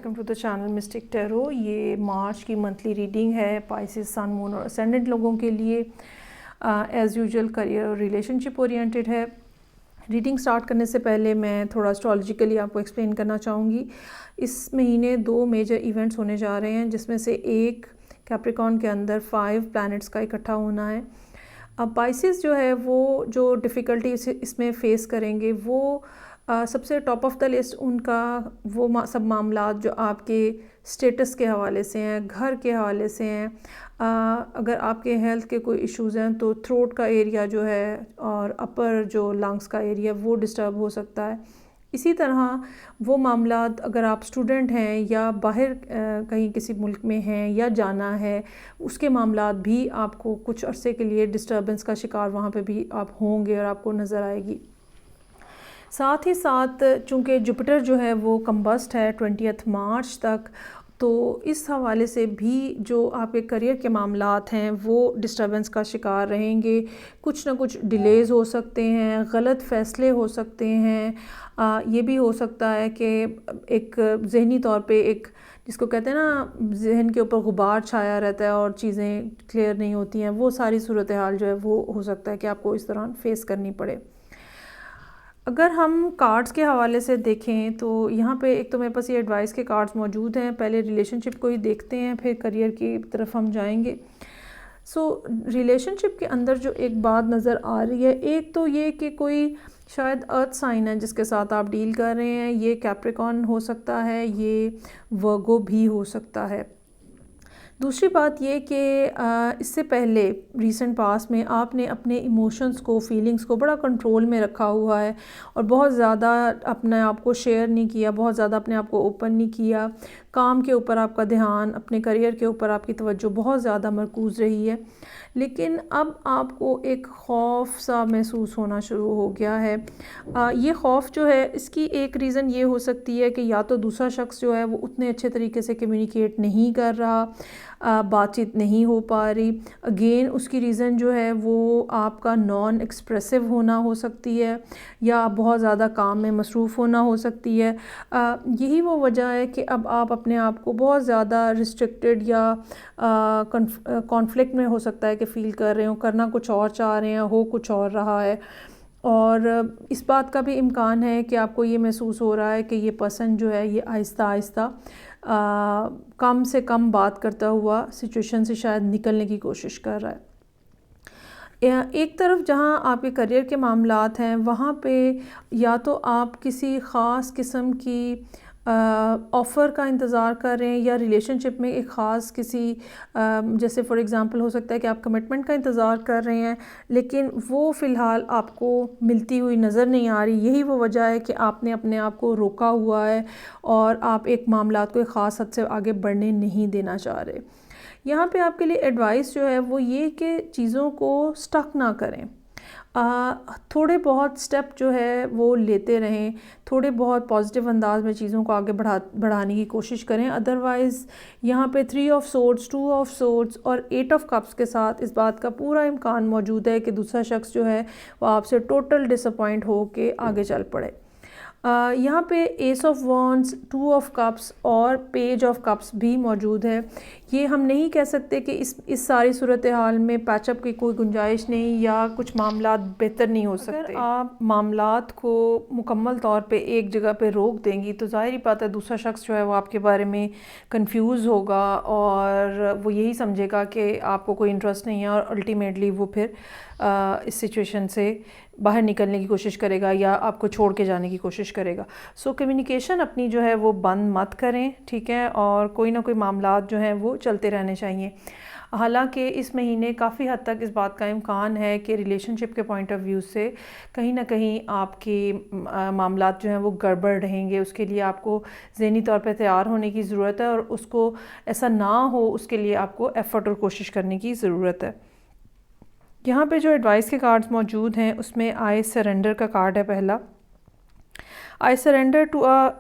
Welcome to the channel mystic tarot. ये March की monthly reading है पाइसेस, सन, मून और असेंडेंट लोगों के लिए। एज़ यूजुअल करियर और रिलेशनशिप ओरिएंटेड है। रीडिंग स्टार्ट करने से पहले मैं थोड़ा एस्ट्रोलॉजिकली आपको एक्सप्लेन करना चाहूँगी। इस महीने 2 मेजर इवेंट्स होने जा रहे हैं, जिसमें से एक कैप्रिकॉर्न के अंदर 5 प्लैनेट्स का इकट्ठा होना है। अब पाइसेस जो है वो जो डिफ़िकल्टी इसमें फ़ेस करेंगे वो सबसे टॉप ऑफ द लिस्ट उनका वो सब मामला जो आपके स्टेटस के हवाले से हैं, घर के हवाले से हैं। अगर आपके हेल्थ के कोई इश्यूज़ हैं तो थ्रोट का एरिया जो है और अपर जो लंग्स का एरिया वो डिस्टर्ब हो सकता है। इसी तरह वो मामला अगर आप स्टूडेंट हैं या बाहर कहीं किसी मुल्क में हैं या जाना है, उसके मामला भी आपको कुछ अरसे के लिए डिस्टर्बेंस का शिकार वहाँ पे भी आप होंगे और आपको नज़र आएगी। साथ ही साथ चूँकि जुपिटर जो है वो कंबस्ट है 20 मार्च तक, तो इस हवाले से भी जो आपके करियर के मामलात हैं वो डिस्टर्बेंस का शिकार रहेंगे। कुछ ना कुछ डिलेज़ हो सकते हैं, गलत फ़ैसले हो सकते हैं। ये भी हो सकता है कि एक ज़हनी तौर पे एक जिसको कहते हैं ना, जहन के ऊपर गुबार छाया रहता है और चीज़ें क्लियर नहीं होती हैं, वो सारी सूरत हाल जो है वो हो सकता है कि आपको इस दौरान फ़ेस करनी पड़े। अगर हम कार्ड्स के हवाले से देखें तो यहाँ पे एक तो मेरे पास ये एडवाइस के कार्ड्स मौजूद हैं। पहले रिलेशनशिप को ही देखते हैं, फिर करियर की तरफ हम जाएंगे। रिलेशनशिप के अंदर जो एक बात नज़र आ रही है, एक तो ये कि कोई शायद अर्थ साइन है जिसके साथ आप डील कर रहे हैं। ये कैप्रिकॉर्न हो सकता है, ये वर्गो भी हो सकता है। दूसरी बात ये कि इससे पहले रीसेंट पास्ट में आपने अपने इमोशंस को, फीलिंग्स को बड़ा कंट्रोल में रखा हुआ है और बहुत ज़्यादा अपने आप को शेयर नहीं किया, बहुत ज़्यादा अपने आप को ओपन नहीं किया। काम के ऊपर आपका ध्यान, अपने करियर के ऊपर आपकी तवज्जो बहुत ज़्यादा मरकूज़ रही है। लेकिन अब आपको एक खौफ सा महसूस होना शुरू हो गया है। ये खौफ जो है, इसकी एक रीज़न ये हो सकती है कि या तो दूसरा शख्स जो है वो उतने अच्छे तरीके से कम्युनिकेट नहीं कर रहा, बातचीत नहीं हो पा रही। अगेन उसकी रीज़न जो है वो आपका नॉन एक्सप्रेसिव होना हो सकती है या बहुत ज़्यादा काम में मसरूफ़ होना हो सकती है। यही वो वजह है कि अब आप अपने आप को बहुत ज़्यादा रिस्ट्रिक्टेड या कॉन्फ्लिक्ट में हो सकता है कि फ़ील कर रहे हो, करना कुछ और चाह रहे हैं, हो कुछ और रहा है। और इस बात का भी इम्कान है कि आपको ये महसूस हो रहा है कि ये पर्सन जो है ये आहिस्ता आहिस्ता कम से कम बात करता हुआ सिचुएशन से शायद निकलने की कोशिश कर रहा है। एक तरफ जहाँ आपके करियर के मामलात हैं, वहाँ पे या तो आप किसी ख़ास किस्म की ऑफ़र का इंतज़ार कर रहे हैं या रिलेशनशिप में एक ख़ास किसी जैसे फॉर एग्ज़ाम्पल हो सकता है कि आप कमिटमेंट का इंतज़ार कर रहे हैं, लेकिन वो फ़िलहाल आपको मिलती हुई नज़र नहीं आ रही। यही वो वजह है कि आपने अपने आप को रोका हुआ है और आप एक मामलात को एक ख़ास हद से आगे बढ़ने नहीं देना चाह रहे। यहाँ पे आपके लिए एडवाइस जो है वो ये कि चीज़ों को स्टक ना करें। थोड़े बहुत स्टेप जो है वो लेते रहें, थोड़े बहुत पॉजिटिव अंदाज में चीज़ों को आगे बढ़ाने की कोशिश करें। अदरवाइज़ यहाँ पे 3 ऑफ सोर्ड्स, 2 ऑफ सोर्ड्स और 8 ऑफ कप्स के साथ इस बात का पूरा इम्कान मौजूद है कि दूसरा शख्स जो है वो आपसे टोटल डिसअपॉइंट हो के आगे चल पड़े। यहाँ पे S of wands, 2 of cups और पेज ऑफ कप्स भी मौजूद है। ये हम नहीं कह सकते कि इस सारी सूरत हाल में पैचअप की कोई गुंजाइश नहीं या कुछ मामलात बेहतर नहीं हो सकते। अगर आप मामलात को मुकम्मल तौर पे एक जगह पे रोक देंगी तो ज़ाहिर ही बात है दूसरा शख्स जो है वो आपके बारे में कंफ्यूज होगा और वो यही समझेगा कि आपको कोई इंटरेस्ट नहीं है और अल्टीमेटली वो फिर इस सिचुएशन से बाहर निकलने की कोशिश करेगा या आपको छोड़ के जाने की कोशिश करेगा। कम्युनिकेशन अपनी जो है वो बंद मत करें, ठीक है, और कोई ना कोई मामलात जो हैं वो चलते रहने चाहिए। हालांकि इस महीने काफ़ी हद तक इस बात का इम्कान है कि रिलेशनशिप के पॉइंट ऑफ व्यू से कहीं ना कहीं आपके मामलात जो हैं वो गड़बड़ रहेंगे। उसके लिए आपको ज़हनी तौर पे तैयार होने की ज़रूरत है और उसको ऐसा ना हो उसके लिए आपको एफ़र्ट और कोशिश करने की ज़रूरत है। यहाँ पे जो एडवाइस के कार्ड्स मौजूद हैं उसमें आई सरेंडर का कार्ड है पहला। I surrender to a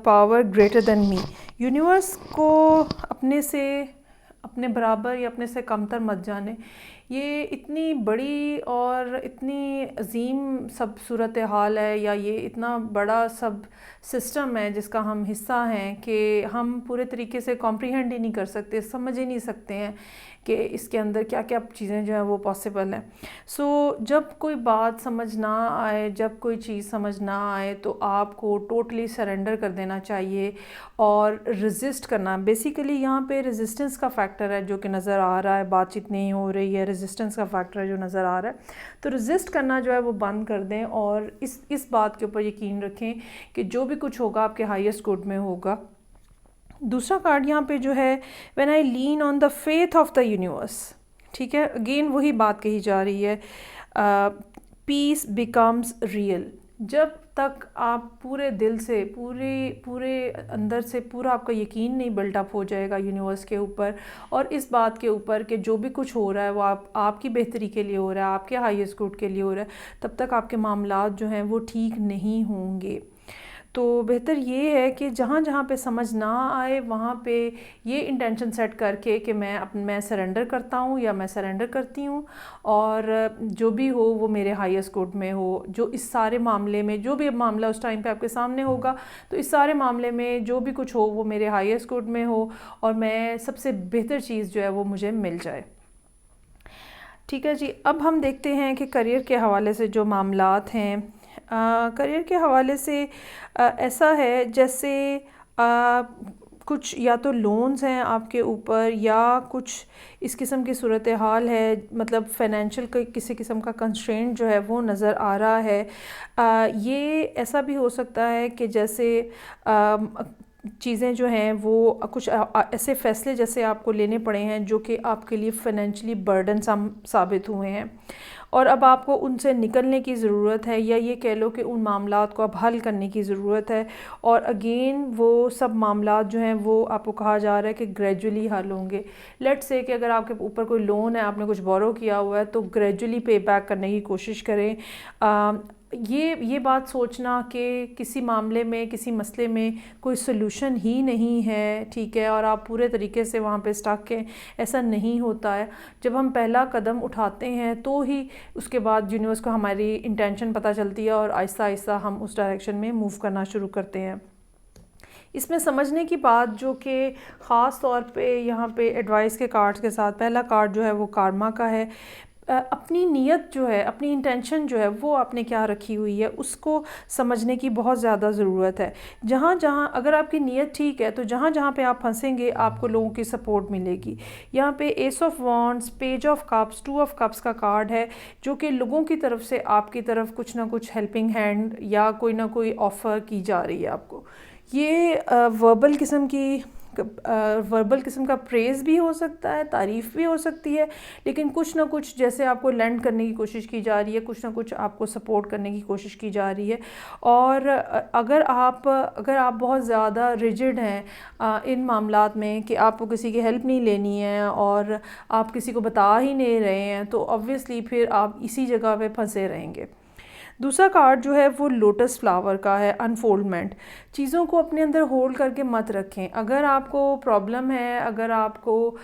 power greater than me. Universe को अपने से अपने बराबर या अपने से कमतर मत जाने। ये इतनी बड़ी और इतनी अजीम सब सूरत हाल है, या ये इतना बड़ा सब सिस्टम है जिसका हम हिस्सा हैं कि हम पूरे तरीके से कॉम्प्रीहेंड ही नहीं कर सकते, समझ ही नहीं सकते हैं कि इसके अंदर क्या क्या चीज़ें जो हैं वो पॉसिबल हैं। सो जब कोई बात समझ ना आए, जब कोई चीज़ समझ ना आए, तो आपको टोटली सरेंडर कर देना चाहिए और रेजिस्ट करना। बेसिकली यहाँ पे रेजिस्टेंस का फैक्टर है जो कि नज़र आ रहा है, बातचीत नहीं हो रही है, रेजिस्टेंस का फैक्टर है जो नज़र आ रहा है। तो रेजिस्ट करना जो है वो बंद कर दें और इस बात के ऊपर यकीन रखें कि जो भी कुछ होगा आपके हाईएस्ट गुड में होगा। दूसरा कार्ड यहाँ पे जो है, when I lean on the faith of the universe, ठीक है, अगेन वही बात कही जा रही है, पीस बिकम्स रियल। जब तक आप पूरे दिल से, पूरे अंदर से पूरा आपका यकीन नहीं बिल्डअप हो जाएगा यूनिवर्स के ऊपर और इस बात के ऊपर कि जो भी कुछ हो रहा है वो आपकी बेहतरी के लिए हो रहा है, आपके हाईएस्ट गुड के लिए हो रहा है, तब तक आपके मामलात जो हैं वो ठीक नहीं होंगे। तो बेहतर ये है कि जहाँ जहाँ पे समझ ना आए वहाँ पे ये इंटेंशन सेट करके कि मैं सरेंडर करता हूँ या मैं सरेंडर करती हूँ, और जो भी हो वो मेरे हाईएस्ट गुड में हो। जो इस सारे मामले में, जो भी मामला उस टाइम पे आपके सामने होगा, तो इस सारे मामले में जो भी कुछ हो वो मेरे हाईएस्ट गुड में हो और मैं सबसे बेहतर चीज़ जो है वो मुझे मिल जाए। ठीक है जी, अब हम देखते हैं कि करियर के हवाले से जो मामलात हैं। करियर के हवाले से ऐसा है जैसे कुछ या तो लोन्स हैं आपके ऊपर या कुछ इस किस्म की सूरत हाल है, मतलब फाइनेंशियल किसी किस्म का कंस्ट्रेंट जो है वो नज़र आ रहा है। ये ऐसा भी हो सकता है कि जैसे चीज़ें जो हैं वो कुछ ऐसे फ़ैसले जैसे आपको लेने पड़े हैं जो कि आपके लिए फ़ाइनेंशियली बर्डन साबित हुए हैं और अब आपको उनसे निकलने की ज़रूरत है, या ये कह लो कि उन मामलात को अब हल करने की ज़रूरत है। और अगेन वो सब मामलात जो हैं वो आपको कहा जा रहा है कि ग्रेजुअली हल होंगे। लेट्स से कि अगर आपके ऊपर कोई लोन है, आपने कुछ बोरो किया हुआ है, तो ग्रेजुअली पे बैक करने की कोशिश करें। ये बात सोचना कि किसी मामले में, किसी मसले में कोई सलूशन ही नहीं है, ठीक है, और आप पूरे तरीके से वहाँ पे स्टक हैं, ऐसा नहीं होता है। जब हम पहला कदम उठाते हैं तो ही उसके बाद यूनिवर्स को हमारी इंटेंशन पता चलती है और आहिस्ता आहिस्ता हम उस डायरेक्शन में मूव करना शुरू करते हैं। इसमें समझने की बात जो कि ख़ास तौर पे यहाँ पे एडवाइस के कार्ड्स के साथ, पहला कार्ड जो है वो कारमा का है। अपनी नीयत जो है, अपनी इंटेंशन जो है वो आपने क्या रखी हुई है, उसको समझने की बहुत ज़्यादा ज़रूरत है। जहाँ जहाँ अगर आपकी नीयत ठीक है तो जहाँ जहाँ पे आप फंसेंगे आपको लोगों की सपोर्ट मिलेगी। यहाँ पे S of wands, page of cups, two of cups का कार्ड है जो कि लोगों की तरफ से आपकी तरफ कुछ ना कुछ हेल्पिंग हैंड या कोई ना कोई ऑफ़र की जा रही है आपको। ये वर्बल किस्म का प्रेज़ भी हो सकता है, तारीफ़ भी हो सकती है, लेकिन कुछ ना कुछ जैसे आपको लैंड करने की कोशिश की जा रही है, कुछ ना कुछ आपको सपोर्ट करने की कोशिश की जा रही है। और अगर आप बहुत ज़्यादा रिजिड हैं इन मामलात में कि आपको किसी की हेल्प नहीं लेनी है और आप किसी को बता ही नहीं रहे हैं, तो ऑब्वियसली फिर आप इसी जगह पे फंसे रहेंगे। दूसरा कार्ड जो है वो लोटस फ्लावर का है, अनफोल्डमेंट। चीज़ों को अपने अंदर होल्ड करके मत रखें। अगर आपको प्रॉब्लम है, अगर आपको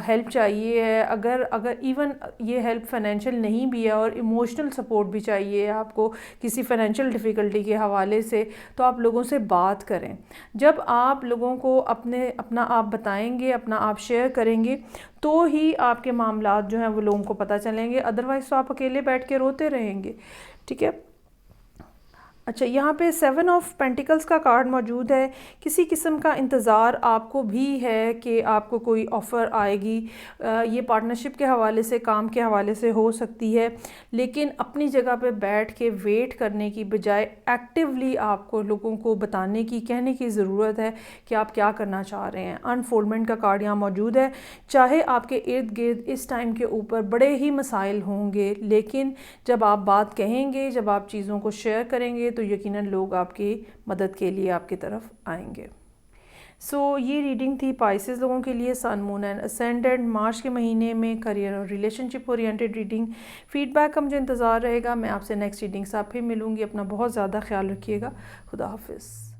हेल्प चाहिए है, अगर इवन ये हेल्प फाइनेंशियल नहीं भी है और इमोशनल सपोर्ट भी चाहिए आपको किसी फाइनेंशियल डिफ़िकल्टी के हवाले से, तो आप लोगों से बात करें। जब आप लोगों को अपना आप बताएंगे, अपना आप शेयर करेंगे, तो ही आपके मामलात जो हैं वो लोगों को पता चलेंगे। अदरवाइज़ तो आप अकेले बैठ के रोते रहेंगे। ठीक है। अच्छा, यहाँ पे 7 ऑफ पेंटिकल्स का कार्ड मौजूद है। किसी किस्म का इंतज़ार आपको भी है कि आपको कोई ऑफ़र आएगी। ये पार्टनरशिप के हवाले से, काम के हवाले से हो सकती है, लेकिन अपनी जगह पे बैठ के वेट करने की बजाय एक्टिवली आपको लोगों को बताने की, कहने की ज़रूरत है कि आप क्या करना चाह रहे हैं। अनफोल्डमेंट का कार्ड यहाँ मौजूद है। चाहे आपके इर्द गिर्द इस टाइम के ऊपर बड़े ही मसाइल होंगे, लेकिन जब आप बात कहेंगे, जब आप चीज़ों को शेयर करेंगे, तो यकीनन लोग आपकी मदद के लिए आपकी तरफ आएंगे। ये रीडिंग थी पाइसेस लोगों के लिए, सन, मून एंड असेंडेंट, मार्च के महीने में करियर और रिलेशनशिप ओरिएंटेड रीडिंग। फीडबैक का मुझे इंतज़ार रहेगा। मैं आपसे नेक्स्ट रीडिंग से फिर मिलूँगी। अपना बहुत ज़्यादा ख्याल रखिएगा। खुदा हाफिज़।